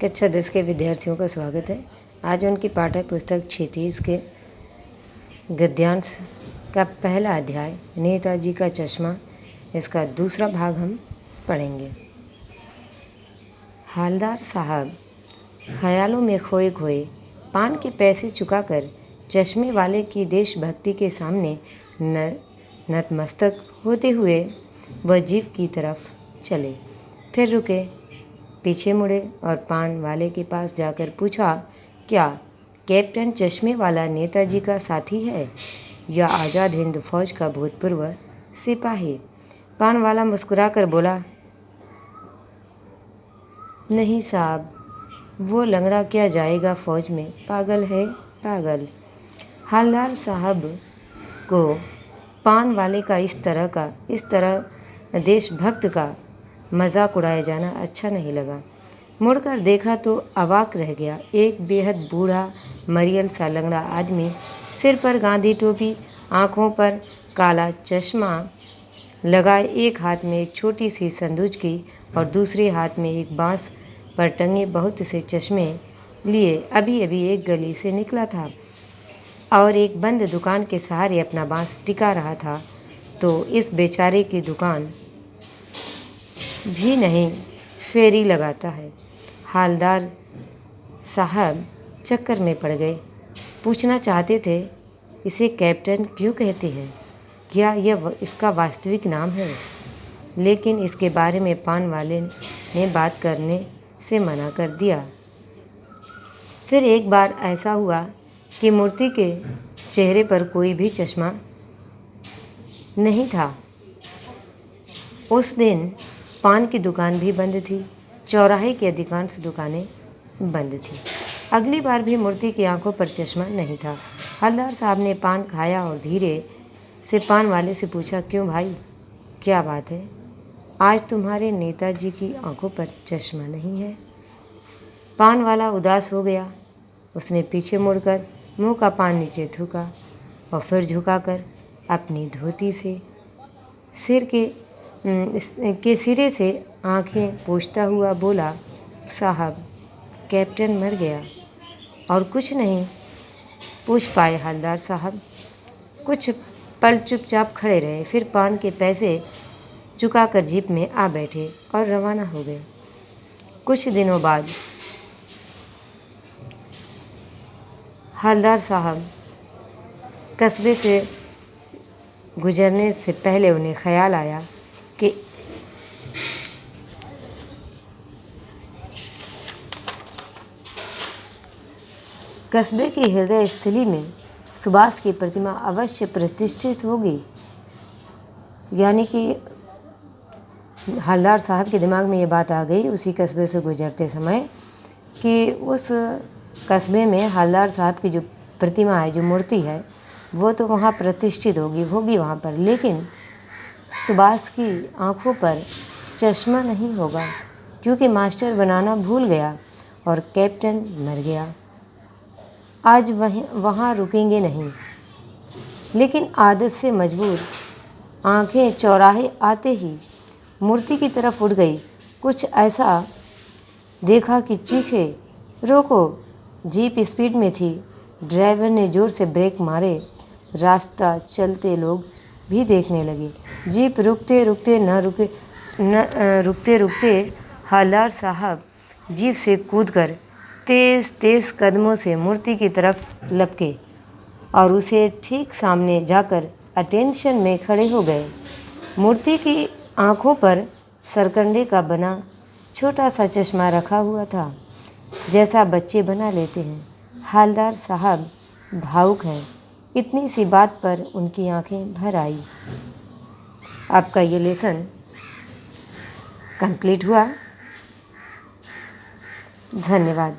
कक्षा 10 के विद्यार्थियों का स्वागत है। आज उनकी पाठ्य पुस्तक 36 के गद्यांश का पहला अध्याय नेताजी का चश्मा, इसका दूसरा भाग हम पढ़ेंगे। हालदार साहब ख्यालों में खोए खोए पान के पैसे चुकाकर चश्मे वाले की देशभक्ति के सामने नतमस्तक होते हुए वह जीप की तरफ चले। फिर रुके, पीछे मुड़े और पान वाले के पास जाकर पूछा, क्या कैप्टन चश्मे वाला नेताजी का साथी है या आज़ाद हिंद फौज का भूतपूर्व सिपाही? पान वाला मुस्कुराकर बोला, नहीं साहब, वो लंगड़ा क्या जाएगा फौज में, पागल है पागल। हालदार साहब को पान वाले का इस तरह देशभक्त का मजाक उड़ाया जाना अच्छा नहीं लगा। मुड़कर देखा तो अवाक रह गया। एक बेहद बूढ़ा मरियल सा लंगड़ा आदमी, सिर पर गांधी टोपी, आँखों पर काला चश्मा लगाए, एक हाथ में एक छोटी सी संदूक की और दूसरे हाथ में एक बांस पर टंगे बहुत से चश्मे लिए अभी अभी एक गली से निकला था और एक बंद दुकान के सहारे अपना बांस टिका रहा था। तो इस बेचारे की दुकान भी नहीं फेरी लगाता है। हालदार साहब चक्कर में पड़ गए। पूछना चाहते थे, इसे कैप्टन क्यों कहते हैं, क्या यह इसका वास्तविक नाम है? लेकिन इसके बारे में पान वाले ने बात करने से मना कर दिया। फिर एक बार ऐसा हुआ कि मूर्ति के चेहरे पर कोई भी चश्मा नहीं था। उस दिन पान की दुकान भी बंद थी, चौराहे की अधिकांश दुकानें बंद थीं। अगली बार भी मूर्ति की आंखों पर चश्मा नहीं था। हलदार साहब ने पान खाया और धीरे से पान वाले से पूछा, क्यों भाई, क्या बात है? आज तुम्हारे नेताजी की आंखों पर चश्मा नहीं है? पान वाला उदास हो गया। उसने पीछे मुड़कर मुंह का पान नीचे थूका और फिर झुकाकर अपनी धोती से सिर के सिरे से आंखें पोंछता हुआ बोला, साहब, कैप्टन मर गया। और कुछ नहीं पूछ पाए हलदार साहब। कुछ पल चुपचाप खड़े रहे, फिर पान के पैसे चुकाकर जीप में आ बैठे और रवाना हो गए। कुछ दिनों बाद हलदार साहब कस्बे से गुजरने से पहले उन्हें ख्याल आया कि कस्बे की हृदय स्थली में सुभाष की प्रतिमा अवश्य प्रतिष्ठित होगी। यानी कि हलदार साहब के दिमाग में ये बात आ गई उसी कस्बे से गुजरते समय कि उस कस्बे में हलदार साहब की जो प्रतिमा है, जो मूर्ति है, वो तो वहाँ प्रतिष्ठित होगी वहाँ पर, लेकिन सुभाष की आंखों पर चश्मा नहीं होगा क्योंकि मास्टर बनाना भूल गया और कैप्टन मर गया। आज वहाँ रुकेंगे नहीं, लेकिन आदत से मजबूर आंखें चौराहे आते ही मूर्ति की तरफ उठ गई। कुछ ऐसा देखा कि चीखे, रोको। जीप स्पीड में थी। ड्राइवर ने ज़ोर से ब्रेक मारे। रास्ता चलते लोग भी देखने लगे। जीप रुकते रुकते हालदार साहब जीप से कूदकर तेज़ कदमों से मूर्ति की तरफ लपके और उसे ठीक सामने जाकर अटेंशन में खड़े हो गए। मूर्ति की आंखों पर सरकंडे का बना छोटा सा चश्मा रखा हुआ था, जैसा बच्चे बना लेते हैं। हालदार साहब भावुक हैं। इतनी सी बात पर उनकी आंखें भर आई। आपका ये लेसन कंप्लीट हुआ। धन्यवाद।